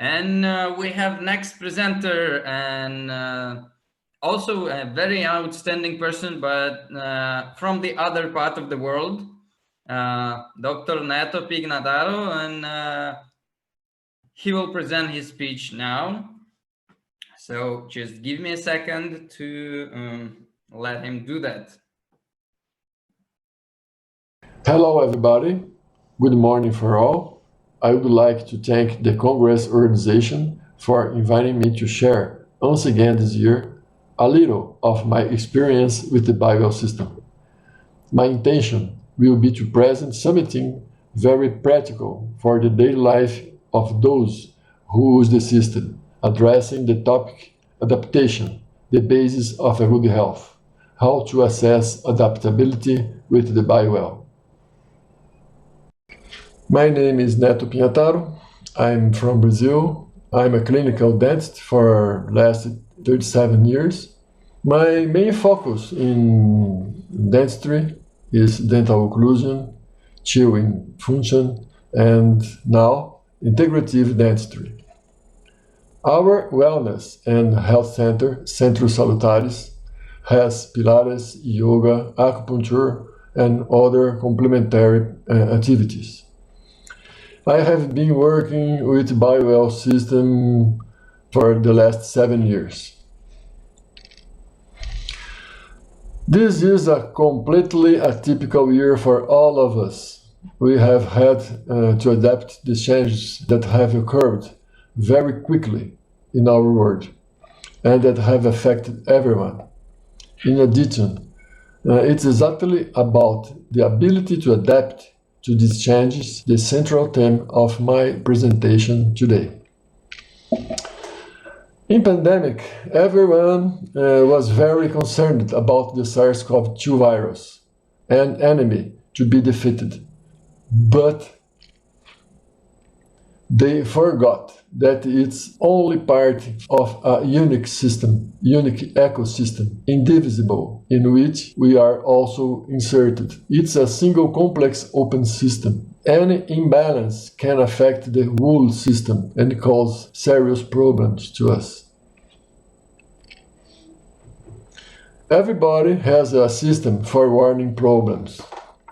And we have next presenter, and also a very outstanding person, but from the other part of the world, Dr. Neto Pagnataro, and he will present his speech now. So just give me a second to let him do that. Hello, everybody. Good morning for all. I would like to thank the Congress organization for inviting me to share once again this year a little of my experience with the Bible system. My intention will be to present something very practical for the daily life of those who use the system, addressing the topic adaptation, the basis of a good health, how to assess adaptability with the BioWell. My name is Neto Pagnataro. I'm from Brazil. I'm a clinical dentist for the last 37 years. My main focus in dentistry is dental occlusion, chewing function, and now integrative dentistry. Our wellness and health center, Centro Salutares, has Pilates, yoga, acupuncture, and other complementary activities. I have been working with BioWell system for the last 7 years. This is a completely atypical year for all of us. We have had to adapt the changes that have occurred very quickly in our world and that have affected everyone. In addition, it's exactly about the ability to adapt to these changes, the central theme of my presentation today. In pandemic, everyone was very concerned about the SARS-CoV-2 virus, an enemy to be defeated. But they forgot that it's only part of a unique system, unique ecosystem, indivisible, in which we are also inserted. It's a single complex open system. Any imbalance can affect the whole system and cause serious problems to us. Everybody has a system for warning problems.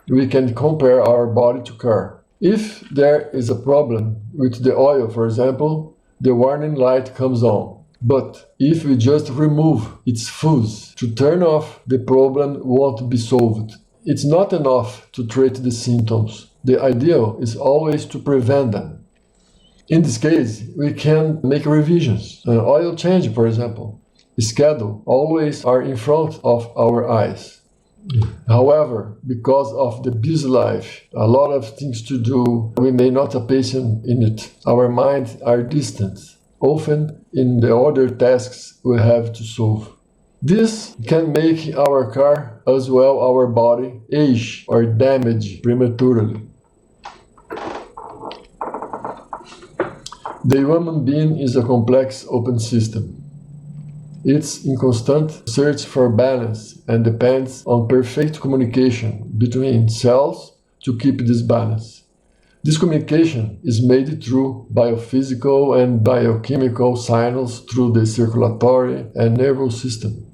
We can compare our body to a car. If there is a problem with the oil, for example, the warning light comes on. But if we just remove its fuse to turn off, the problem won't be solved. It's not enough to treat the symptoms. The ideal is always to prevent them. In this case, we can make revisions. An oil change, for example, schedule always are in front of our eyes. However, because of the busy life, a lot of things to do, we may not be patient in it. Our minds are distant, often in the other tasks we have to solve. This can make our car, as well our body, age or damage prematurely. The human being is a complex open system. It's in constant search for balance and depends on perfect communication between cells to keep this balance. This communication is made through biophysical and biochemical signals through the circulatory and nervous system.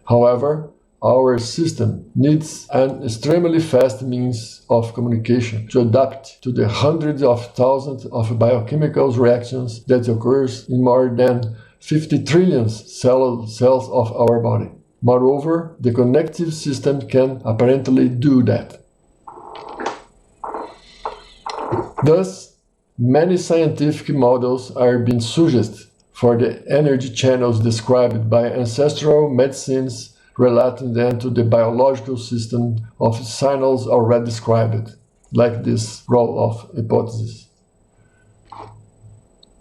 However, our system needs an extremely fast means of communication to adapt to the hundreds of thousands of biochemical reactions that occurs in more than 50 trillion cells of our body. Moreover, the connective system can apparently do that. Thus, many scientific models are being suggested for the energy channels described by ancestral medicines, relating them to the biological system of signals already described, like this role of hypothesis.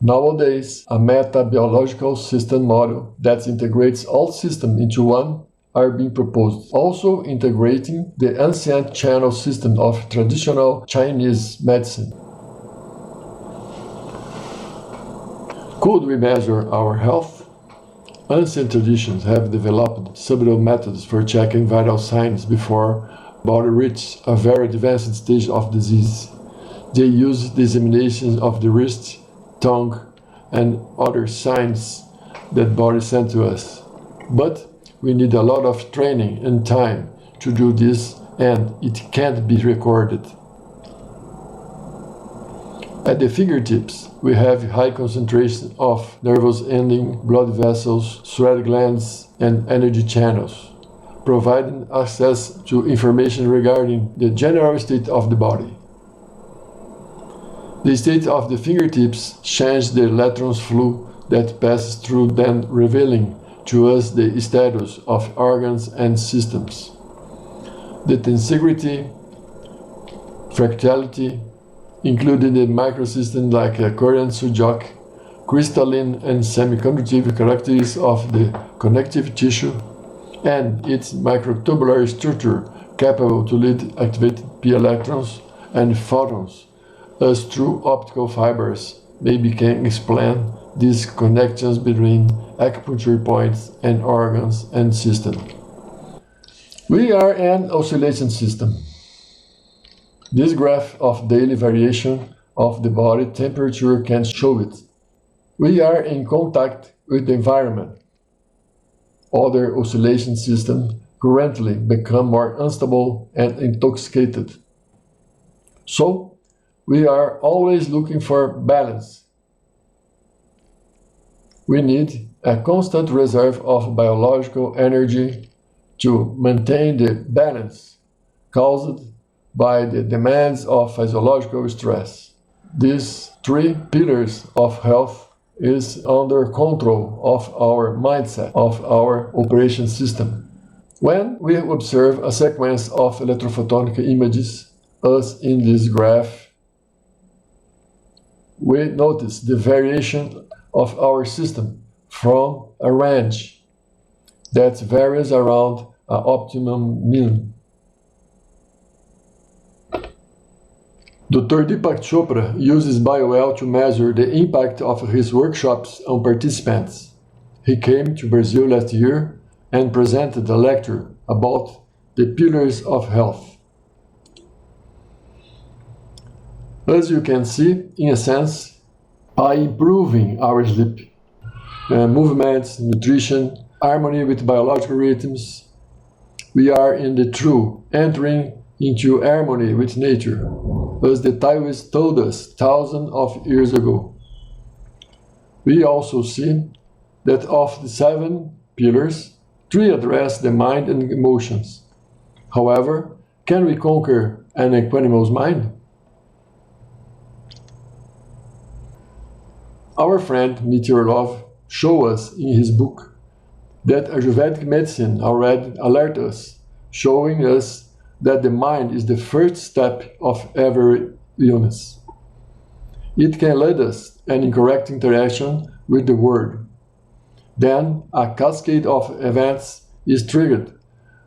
Nowadays, a meta-biological system model that integrates all systems into one are being proposed, also integrating the ancient channel system of traditional Chinese medicine. Could we measure our health? Ancient traditions have developed several methods for checking vital signs before body reaches a very advanced stage of disease. They use the examination of the wrist, tongue, and other signs that body send to us. But we need a lot of training and time to do this, and it can't be recorded. At the fingertips, we have high concentration of nervous ending, blood vessels, sweat glands, and energy channels, providing access to information regarding the general state of the body. The state of the fingertips changes the electrons flow that passes through them, revealing to us the status of organs and systems. The tensegrity, fractality, including the microsystems like current sujok, crystalline and semiconductive characteristics of the connective tissue, and its microtubular structure capable to lead activated p electrons and photons as through optical fibers maybe can explain these connections between acupuncture points and organs and systems. We are an oscillation system. This graph of daily variation of the body temperature can show it. We are in contact with the environment. Other oscillation systems currently become more unstable and intoxicated. So, we are always looking for balance. We need a constant reserve of biological energy to maintain the balance caused by the demands of physiological stress. These three pillars of health is under control of our mindset, of our operation system. When we observe a sequence of electrophotonic images, as in this graph, we notice the variation of our system from a range that varies around an optimum mean. Dr. Deepak Chopra uses BioL to measure the impact of his workshops on participants. He came to Brazil last year and presented a lecture about the pillars of health. As you can see, in a sense, by improving our sleep, movements, nutrition, harmony with biological rhythms, we are in the true entering into harmony with nature, as the Taoists told us thousands of years ago. We also see that of the 7 pillars, 3 address the mind and emotions. However, can we conquer an equanimous mind? Our friend Meteorlov showed us in his book that Ayurvedic medicine already alerts us, showing us that the mind is the first step of every illness. It can lead us an incorrect interaction with the world. Then a cascade of events is triggered,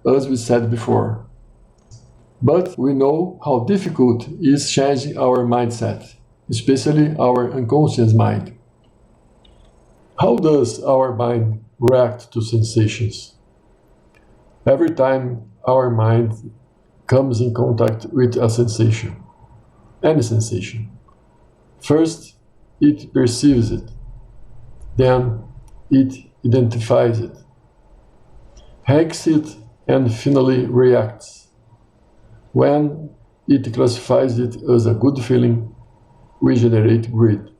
as we said before. But we know how difficult it is changing our mindset, especially our unconscious mind. How does our mind react to sensations? Every time our mind comes in contact with a sensation, any sensation, first it perceives it, then it identifies it, ranks it, and finally reacts. When it classifies it as a good feeling, we generate greed.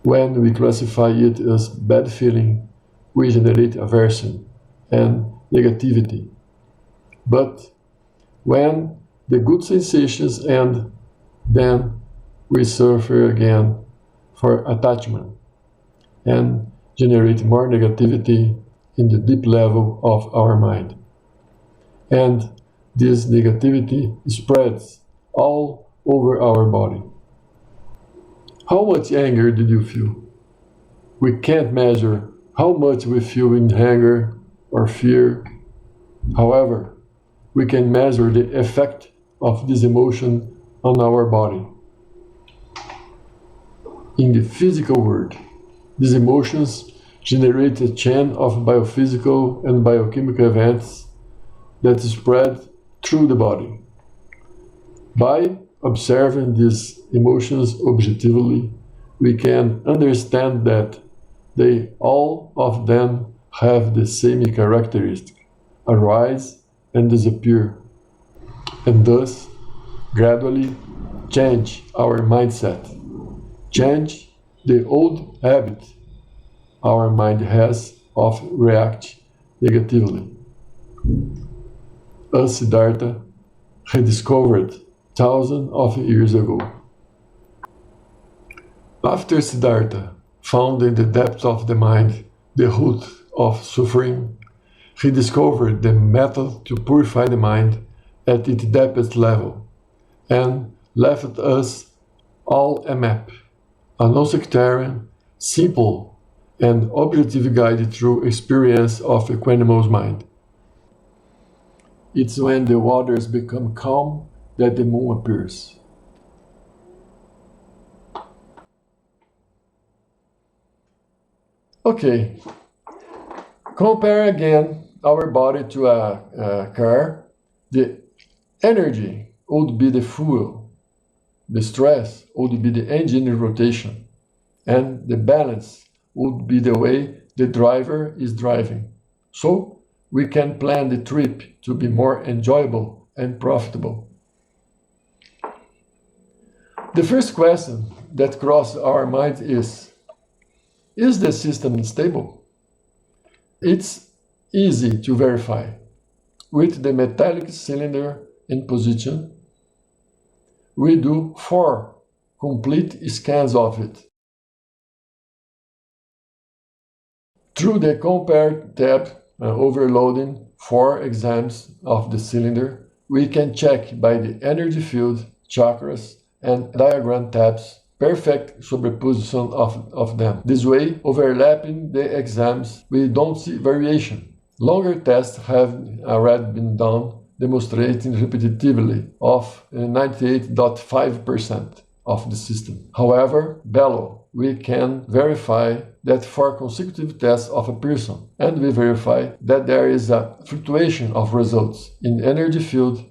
When we classify it as bad feeling, we generate aversion and negativity. But when the good sensations end, then we suffer again for attachment and generate more negativity in the deep level of our mind. And this negativity spreads all over our body. How much anger did you feel? We can't measure how much we feel in anger or fear. However, we can measure the effect of this emotion on our body. In the physical world, these emotions generate a chain of biophysical and biochemical events that spread through the body. By observing these emotions objectively, we can understand that all of them have the same characteristic, arise and disappear, and thus gradually change our mindset, change the old habit our mind has of react negatively. As Siddhartha rediscovered thousands of years ago. After Siddhartha found in the depths of the mind the root of suffering, he discovered the method to purify the mind at its deepest level, and left us all a map, a non-sectarian, simple, and objective guide through experience of equanimous mind. It's when the waters become calm that the moon appears. Okay, compare again our body to a car. The energy would be the fuel, the stress would be the engine in rotation, and the balance would be the way the driver is driving. So we can plan the trip to be more enjoyable and profitable. The first question that crosses our mind is the system stable? It's easy to verify. With the metallic cylinder in position, we do 4 complete scans of it. Through the Compare tab, overloading 4 exams of the cylinder, we can check by the energy field, chakras, and diagram tabs perfect superposition of them. This way, overlapping the exams, we don't see variation. Longer tests have already been done, demonstrating repetitively of 98.5% of the system. However, below, we can verify that for consecutive tests of a person, and we verify that there is a fluctuation of results in energy field,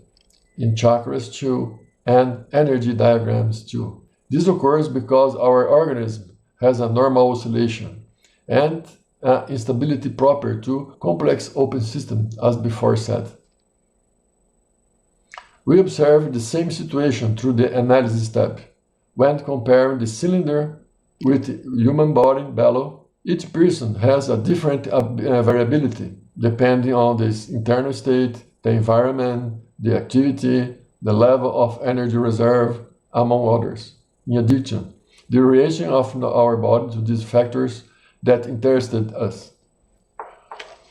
in chakras too, and energy diagrams too. This occurs because our organism has a normal oscillation and instability proper to complex open system, as before said. We observe the same situation through the analysis tab. When comparing the cylinder with human body below, each person has a different variability depending on the internal state, the environment, the activity, the level of energy reserve, among others. In addition, the reaction of our body to these factors that interested us.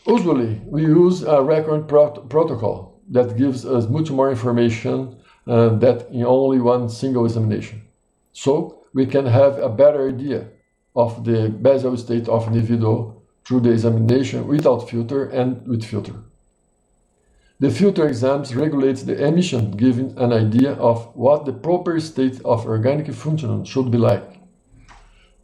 Usually, we use a recurrent protocol that gives us much more information than in only one single examination. So, we can have a better idea of the basal state of individual through the examination without filter and with filter. The filter exams regulate the emission, giving an idea of what the proper state of organic function should be like.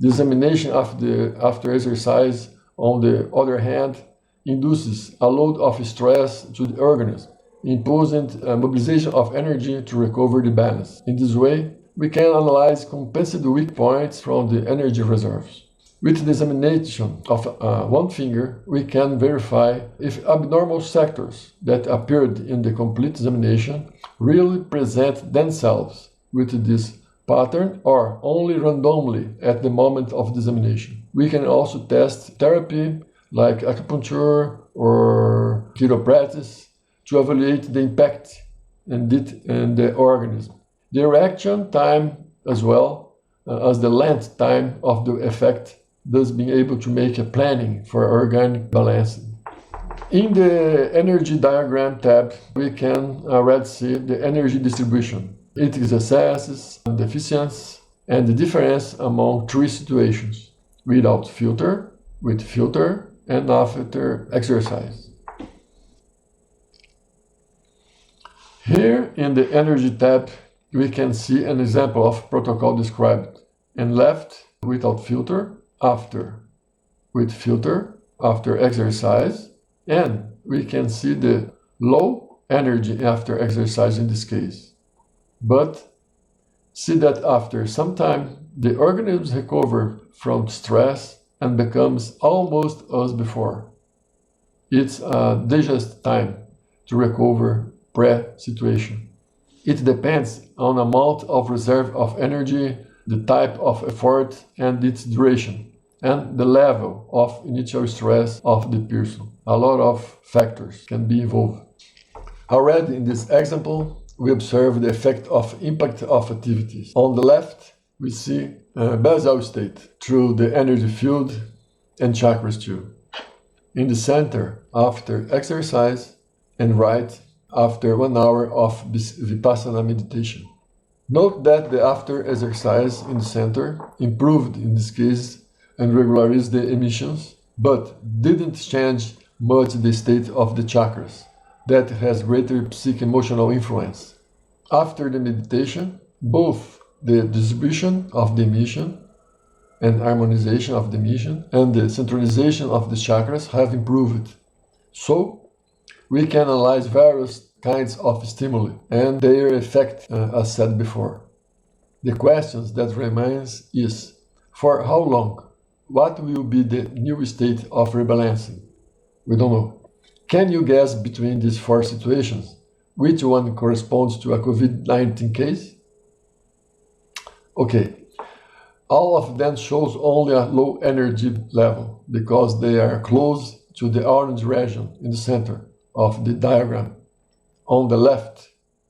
The examination after exercise, on the other hand, induces a load of stress to the organism, imposing a mobilization of energy to recover the balance. In this way, we can analyze compensated weak points from the energy reserves. With the examination of one finger, we can verify if abnormal sectors that appeared in the complete examination really present themselves with this pattern or only randomly at the moment of the examination. We can also test therapy like acupuncture or chiropractic to evaluate the impact in the organism. The reaction time as well as the length time of the effect, thus being able to make a planning for organic balancing. In the energy diagram tab, we can already see the energy distribution, its excesses, deficiencies, and the difference among 3 situations: without filter, with filter, and after exercise. Here in the energy tab, we can see an example of protocol described. In left, without filter, after with filter, after exercise, and we can see the low energy after exercise in this case. But see that after some time the organism recovers from stress and becomes almost as before. It's a digest time to recover pre-situation. It depends on amount of reserve of energy, the type of effort and its duration, and the level of initial stress of the person. A lot of factors can be involved. Already in this example, we observe the effect of impact of activities. On the left, we see basal state through the energy field and chakras too. In the center, after exercise, and right, after 1 hour of Vipassana meditation. Note that the after exercise in the center improved in this case and regularized the emissions, but didn't change much the state of the chakras. That has greater psych-emotional influence. After the meditation, both the distribution of the emission and harmonization of the emission and the centralization of the chakras have improved. So, we can analyze various kinds of stimuli and their effect, as said before. The question that remains is, for how long? What will be the new state of rebalancing? We don't know. Can you guess between these 4 situations which one corresponds to a COVID-19 case? Okay, all of them shows only a low energy level because they are close to the orange region in the center of the diagram. On the left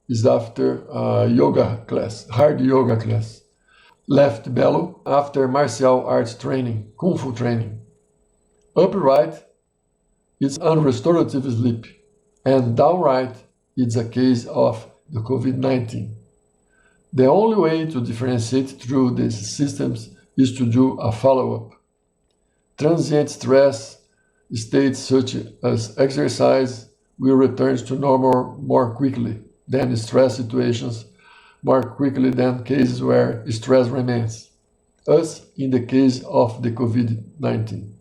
is after a yoga class, hard yoga class. Left below after martial arts training, kung fu training. Upper right is unrestorative sleep, and down right is a case of the COVID-19. The only way to differentiate through these systems is to do a follow-up. Transient stress states such as exercise will return to normal more quickly than stress situations, more quickly than cases where stress remains, as in the case of the COVID-19.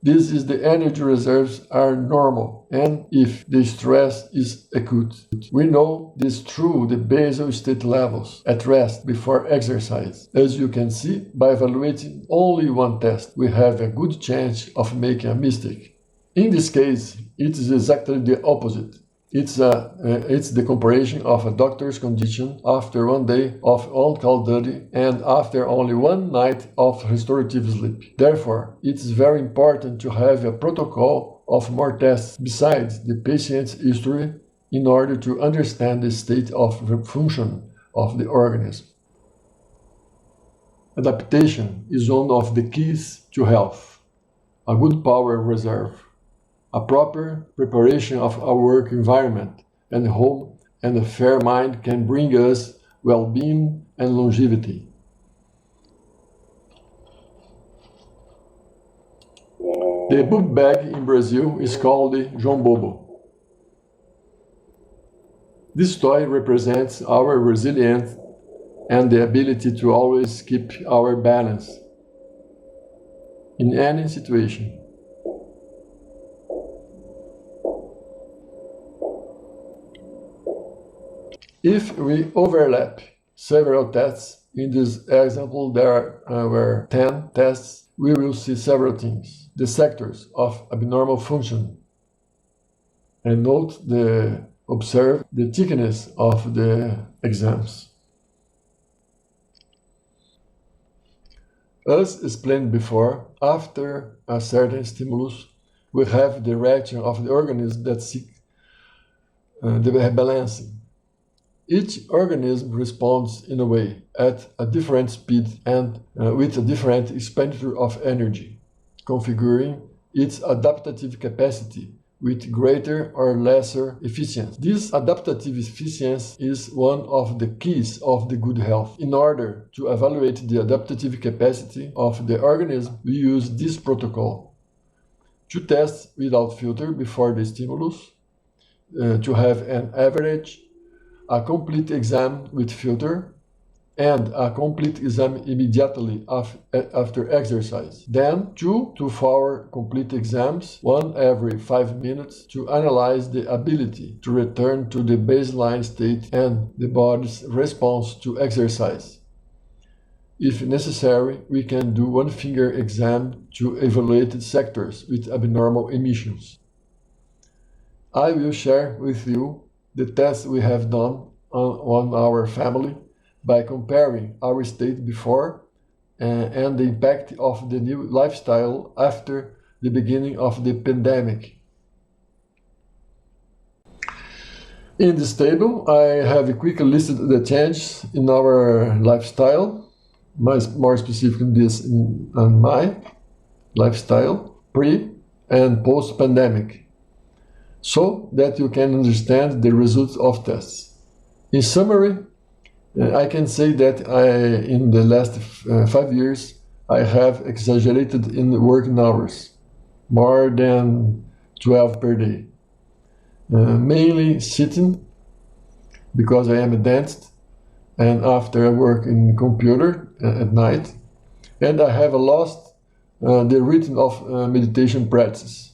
This is the energy reserves are normal, and if the stress is acute. We know this through the basal state levels at rest before exercise. As you can see, by evaluating only one test, we have a good chance of making a mistake. In this case, it is exactly the opposite. It's the comparison of a doctor's condition after 1 day of on-call duty and after only 1 night of restorative sleep. Therefore, it is very important to have a protocol of more tests besides the patient's history in order to understand the state of function of the organism. Adaptation is one of the keys to health. A good power reserve. A proper preparation of our work environment and home and a fair mind can bring us well-being and longevity. The book bag in Brazil is called the João Bobo. This toy represents our resilience and the ability to always keep our balance in any situation. If we overlap several tests, in this example there were 10 tests, we will see several things. The sectors of abnormal function. And observe the thickness of the exams. As explained before, after a certain stimulus, we have the reaction of the organism that seeks the rebalancing. Each organism responds in a way, at a different speed and with a different expenditure of energy, configuring its adaptative capacity with greater or lesser efficiency. This adaptative efficiency is one of the keys of the good health. In order to evaluate the adaptative capacity of the organism, we use this protocol. 2 tests without filter before the stimulus, to have an average, a complete exam with filter, and a complete exam immediately after exercise. Then 2 to 4 complete exams, 1 every 5 minutes, to analyze the ability to return to the baseline state and the body's response to exercise. If necessary, we can do one-finger exam to evaluated sectors with abnormal emissions. I will share with you the tests we have done on our family by comparing our state before and the impact of the new lifestyle after the beginning of the pandemic. In this table, I have quickly listed the changes in our lifestyle, more specifically this in my lifestyle, pre and post-pandemic, so that you can understand the results of tests. In summary, I can say that in the last 5 years, I have exaggerated in working hours, more than 12 per day. Mainly sitting, because I am a dentist, and after I work in computer at night, and I have lost the rhythm of meditation practice.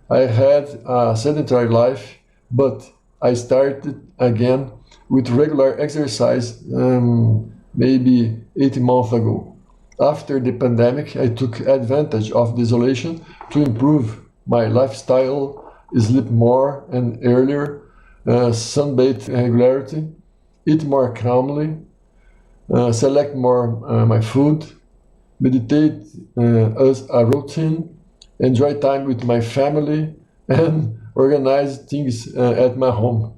I had a sedentary life, but I started again with regular exercise maybe 18 months ago. After the pandemic, I took advantage of the isolation to improve my lifestyle, sleep more and earlier, sunbathe regularity, eat more calmly, select more my food, meditate as a routine, enjoy time with my family, and organize things at my home.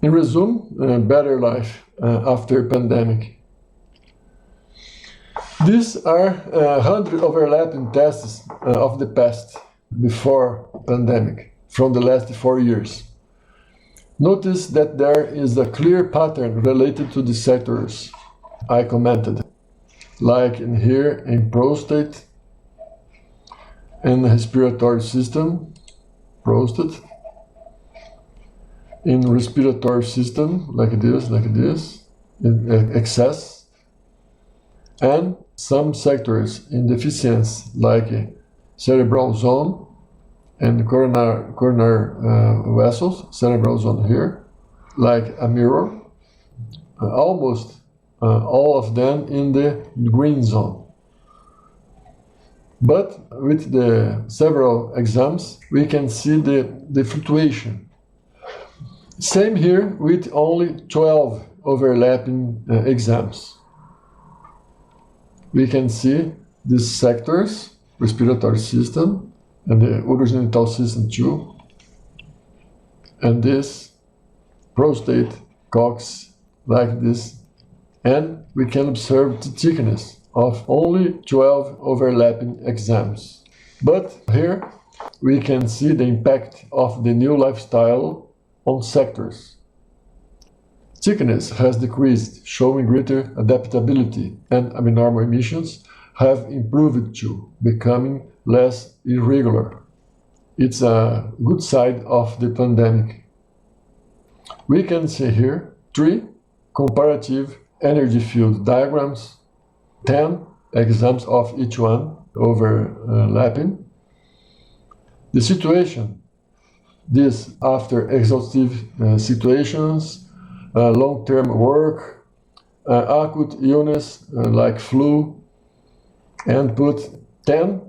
In resume, better life after pandemic. These are 100 overlapping tests of the past, before pandemic, from the last 4 years. Notice that there is a clear pattern related to the sectors I commented, like in here in prostate and respiratory system, prostate, in respiratory system, like this, in excess, and some sectors in deficiency, like cerebral zone and coronary vessels, cerebral zone here, like a mirror, almost all of them in the green zone. But with the several exams, we can see the fluctuation. Same here with only 12 overlapping exams. We can see these sectors, respiratory system, and the urogenital system too, and this prostate, coccyx, like this, and we can observe the thickness of only 12 overlapping exams. But here we can see the impact of the new lifestyle on sectors. Thickness has decreased, showing greater adaptability, and abnormal emissions have improved too, becoming less irregular. It's a good side of the pandemic. We can see here 3 comparative energy field diagrams, 10 exams of each one overlapping. The situation, this after exhaustive situations, long-term work, acute illness like flu, and put 10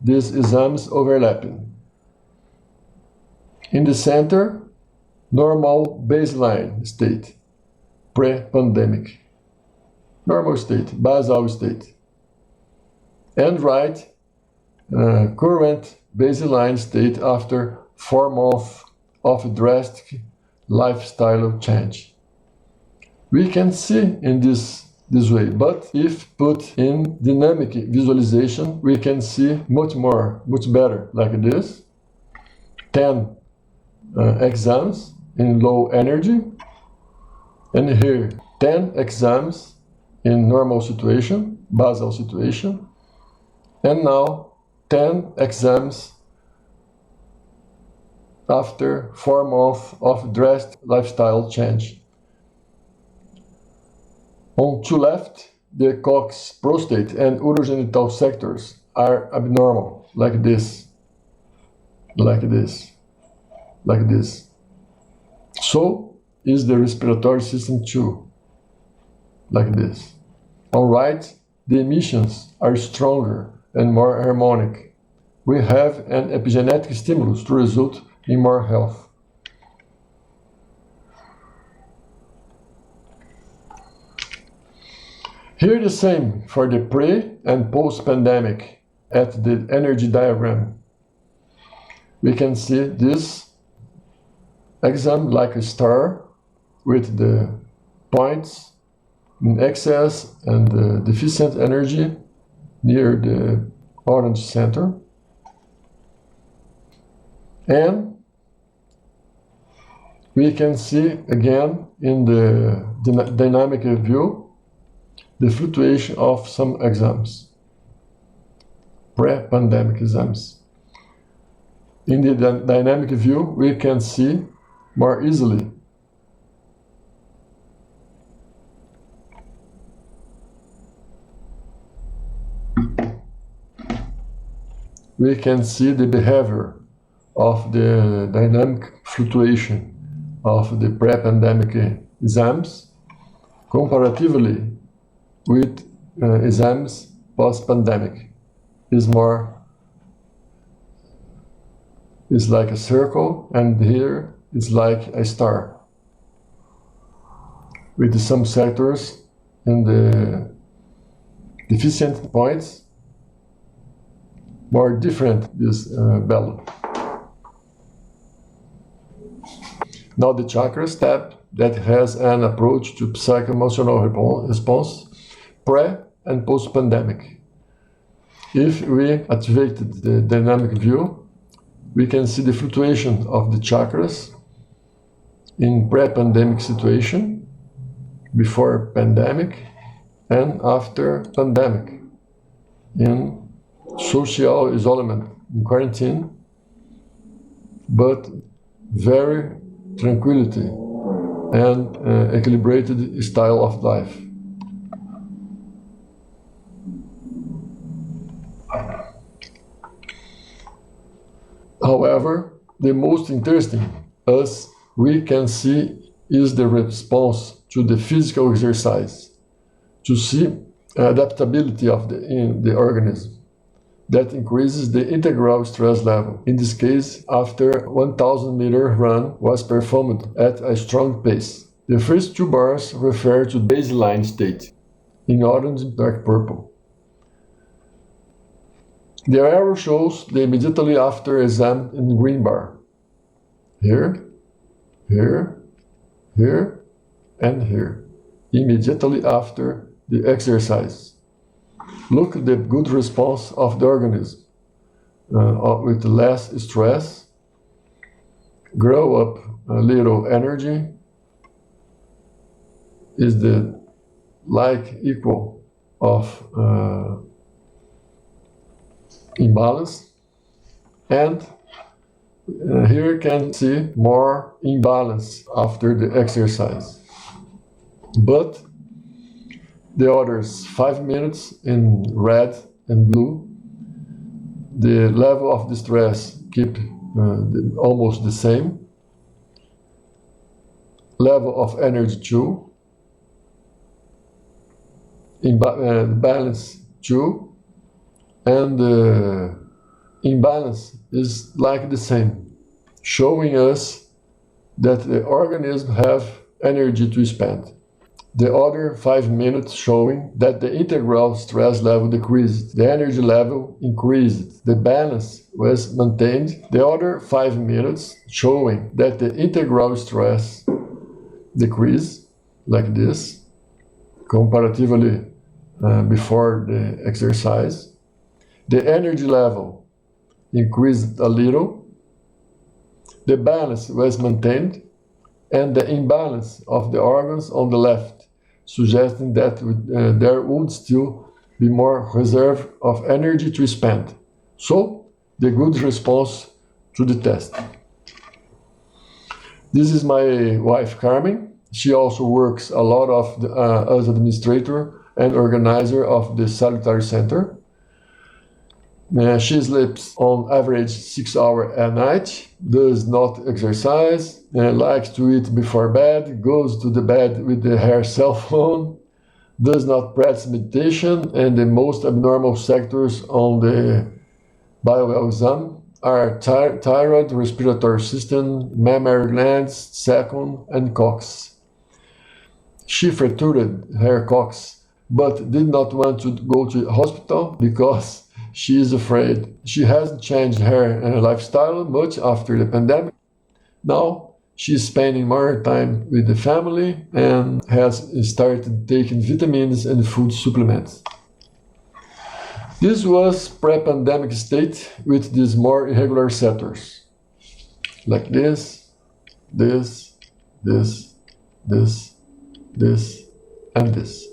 these exams overlapping. In the center, normal baseline state, pre-pandemic. Normal state, basal state. And right, current baseline state after 4 months of drastic lifestyle change. We can see in this way, but if put in dynamic visualization, we can see much better, like this. 10 exams in low energy, and here 10 exams in normal situation, basal situation, and now 10 exams after 4 months of drastic lifestyle change. On to left, the coccyx, prostate, and urogenital sectors are abnormal, like this. So is the respiratory system too. like this. On right, the emissions are stronger and more harmonic. We have an epigenetic stimulus to result in more health. Here the same for the pre and post-pandemic at the energy diagram. We can see this exam like a star with the points in excess and deficient energy near the orange center. And we can see again in the dynamic view the fluctuation of some exams, pre-pandemic exams. In the dynamic view, we can see more easily we can see the behavior of the dynamic fluctuation of the pre-pandemic exams comparatively with exams post-pandemic. Is like a circle, and here it's like a star with some sectors in the deficient points more different this value. Now the chakras tab that has an approach to psycho-emotional response pre and post-pandemic. If we activated the dynamic view, we can see the fluctuation of the chakras in pre-pandemic situation, before pandemic, and after pandemic, in social isolation, in quarantine, but very tranquility and equilibrated style of life. However, the most interesting, as we can see, is the response to the physical exercise, to see adaptability of the organism that increases the integral stress level. In this case, after 1,000-meter run was performed at a strong pace. The first two bars refer to baseline state, in orange and dark purple. The arrow shows the immediately after exam in green bar. Here, here, here, and here. Immediately after the exercise. Look at the good response of the organism with less stress, grow up a little energy, is the like equal of imbalance, and here you can see more imbalance after the exercise. But the others 5 minutes in red and blue, the level of the stress keep almost the same, level of energy 2, balance 2, and the imbalance is like the same, showing us that the organism have energy to spend. The other 5 minutes showing that the integral stress level decreased, the energy level increased, the balance was maintained. The other 5 minutes showing that the integral stress decreased, like this, comparatively before the exercise. The energy level increased a little, the balance was maintained, and the imbalance of the organs on the left, suggesting that there would still be more reserve of energy to spend. So, the good response to the test. This is my wife, Carmen. She also works a lot as administrator and organizer of the Salutary Center. She sleeps on average 6 hours a night, does not exercise, likes to eat before bed, goes to the bed with her cell phone, does not practice meditation, and the most abnormal sectors on the bio exam are thyroid, respiratory system, mammary glands, second, and coccyx. She fractured her coccyx, but did not want to go to hospital because she is afraid. She hasn't changed her lifestyle much after the pandemic. Now she's spending more time with the family and has started taking vitamins and food supplements. This was pre-pandemic state with these more irregular sectors, like this, this, this, this, this, and this.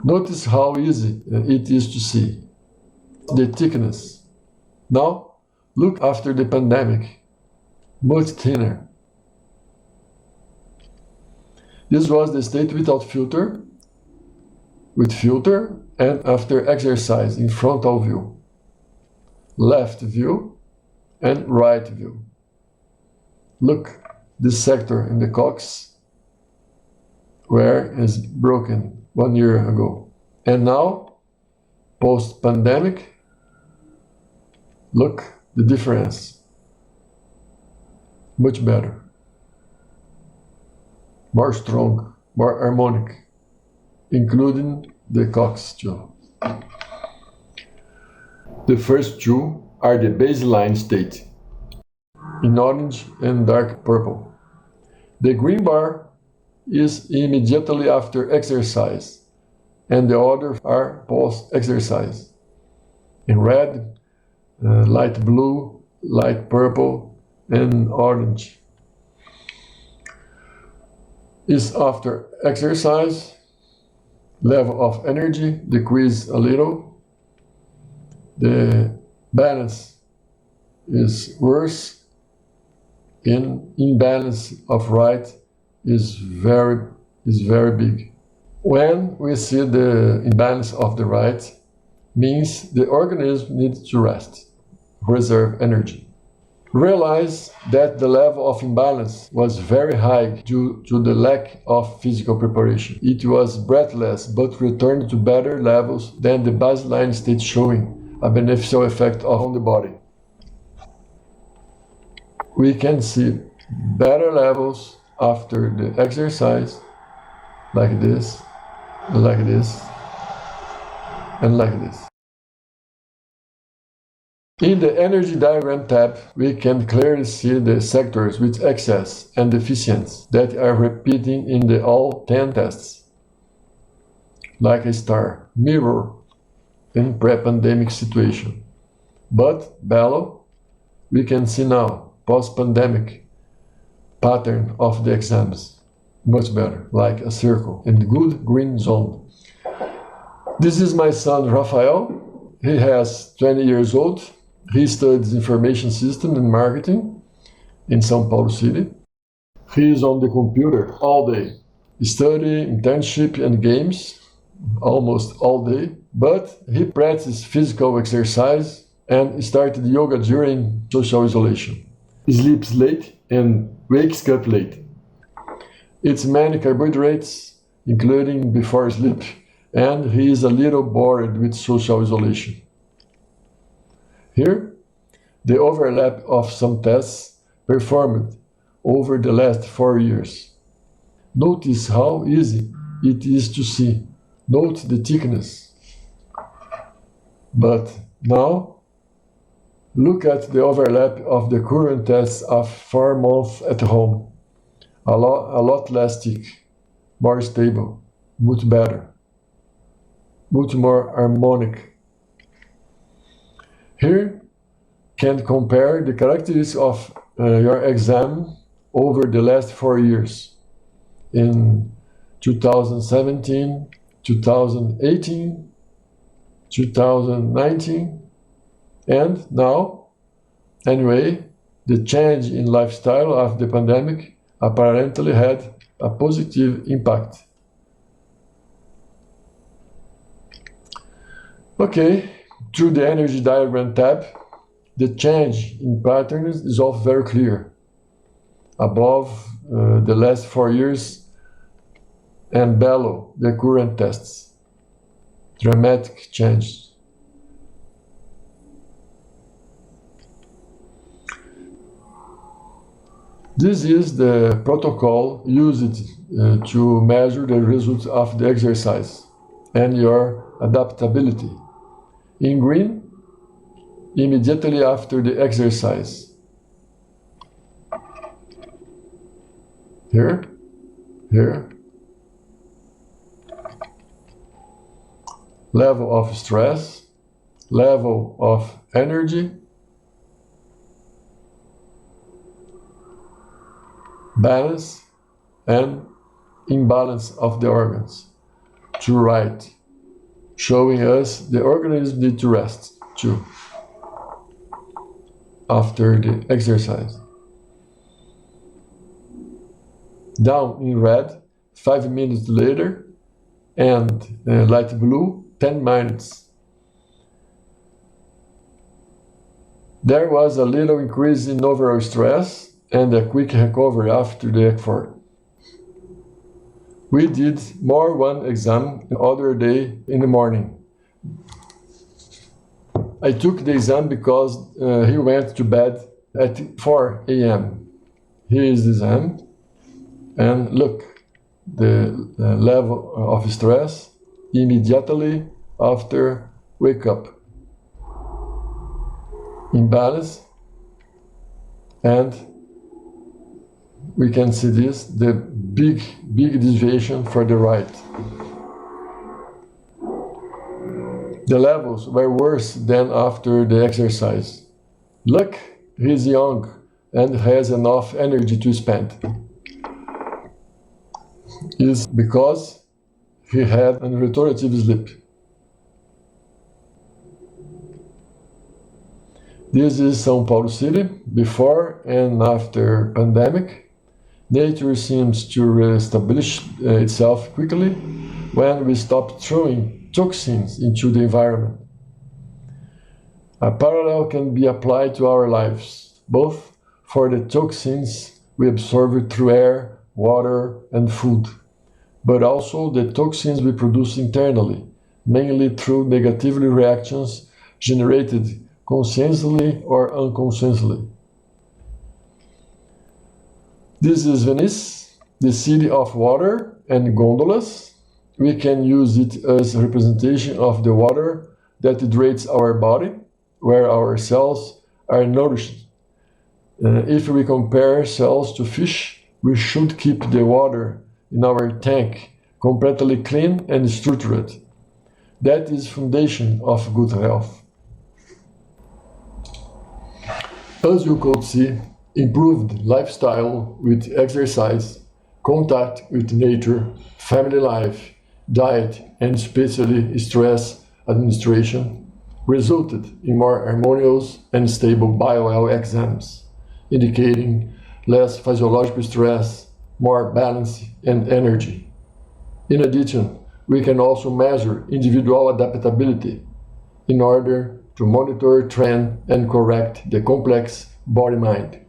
Notice how easy it is to see the thickness. Now, look after the pandemic, much thinner. This was the state without filter, with filter, and after exercise in frontal view, left view, and right view. Look, this sector in the coccyx, where is broken 1 year ago. And now, post-pandemic, look the difference. Much better. More strong, more harmonic, including the coccyx too. The first two are the baseline state, in orange and dark purple. The green bar is immediately after exercise, and the others are post-exercise. In red, light blue, light purple, and orange is after exercise, level of energy decrease a little, the balance is worse, and imbalance of right is very big. When we see the imbalance of the right, means the organism needs to rest, reserve energy. Realize that the level of imbalance was very high due to the lack of physical preparation. It was breathless but returned to better levels than the baseline state, showing a beneficial effect on the body. We can see better levels after the exercise, like this, and like this, and like this. In the Energy Diagram tab, we can clearly see the sectors with excess and deficiency that are repeating in the all 10 tests, like a star, mirror in pre-pandemic situation. But below, we can see now, post-pandemic, pattern of the exams, much better, like a circle and good green zone. This is my son Rafael. He has 20 years old. He studies information system and marketing in São Paulo City. He is on the computer all day, study, internship, and games almost all day, but he practices physical exercise and started yoga during social isolation. He sleeps late and wakes up late. It's many carbohydrates, including before sleep, and he is a little bored with social isolation. Here, the overlap of some tests performed over the last 4 years. Notice how easy it is to see. Note the thickness. But now, look at the overlap of the current tests of 4 months at home. A lot less thick, more stable, much better, much more harmonic. Here can compare the characteristics of your exam over the last 4 years in 2017, 2018, 2019, and now, anyway, the change in lifestyle of the pandemic apparently had a positive impact. Okay. Through the Energy Diagram tab, the change in patterns is all very clear. Above the last 4 years, and below the current tests. Dramatic change. This is the protocol used to measure the results of the exercise and your adaptability. In green, immediately after the exercise. Here, here. Level of stress, level of energy, balance and imbalance of the organs. To right, showing us the organism need to rest too after the exercise. Down in red, 5 minutes later, and light blue, 10 minutes. There was a little increase in overall stress and a quick recovery after the effort. We did more one exam the other day in the morning. I took the exam because he went to bed at 4 a.m. Here is the exam, and look, the level of stress immediately after wake up. Imbalance, and we can see this, the big deviation for the right. The levels were worse than after the exercise. Look, he's young and has enough energy to spend. Is because he had a restorative sleep. This is São Paulo City, before and after pandemic. Nature seems to reestablish itself quickly when we stop throwing toxins into the environment. A parallel can be applied to our lives, both for the toxins we absorb through air, water, and food, but also the toxins we produce internally, mainly through negative reactions generated consciously or unconsciously. This is Venice, the city of water and gondolas. We can use it as a representation of the water that hydrates our body, where our cells are nourished. If we compare cells to fish, we should keep the water in our tank completely clean and structured. That is foundation of good health. As you could see, improved lifestyle with exercise, contact with nature, family life, diet, and especially stress administration resulted in more harmonious and stable bio exams, indicating less physiological stress, more balance and energy. In addition, we can also measure individual adaptability in order to monitor trend and correct the complex body-mind.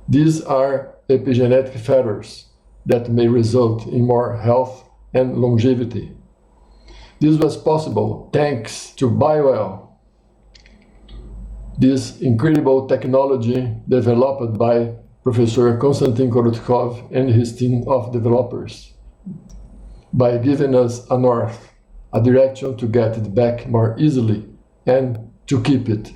These are epigenetic factors that may result in more health and longevity. This was possible thanks to BioWell, this incredible technology developed by Professor Konstantin Korotkov and his team of developers, by giving us a north, a direction to get it back more easily and to keep it.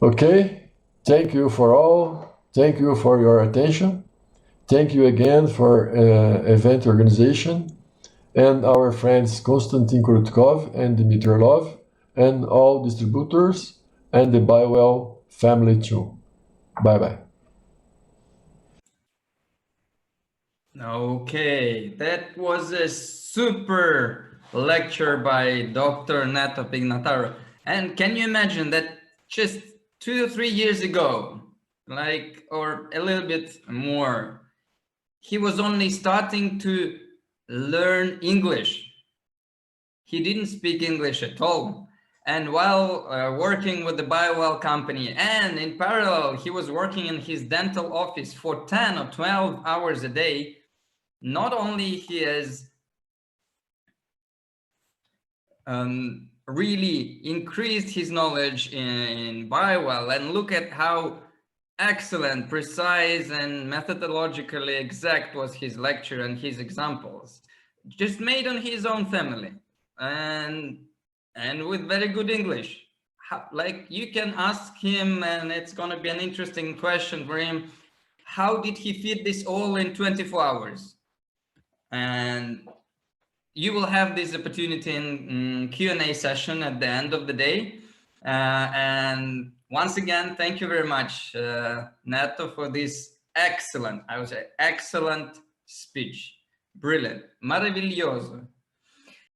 Okay, thank you for all. Thank you for your attention. Thank you again for event organization and our friends Konstantin Korotkov and Dmitry Lov and all distributors and the BioWell family too. Bye-bye. Okay, that was a super lecture by Dr. Neto Pagnataro. And can you imagine that just 2 or 3 years ago, like, or a little bit more, he was only starting to learn English. He didn't speak English at all. And while working with the BioWell company, and in parallel, he was working in his dental office for 10 or 12 hours a day. Not only he has really increased his knowledge in BioWell, and look at how excellent, precise, and methodologically exact was his lecture and his examples, just made on his own family, and with very good English. Like, you can ask him, and it's going to be an interesting question for him, how did he fit this all in 24 hours? And you will have this opportunity in Q&A session at the end of the day. And once again, thank you very much, Neto, for this excellent, I would say, excellent speech. Brilliant. Maravilhoso.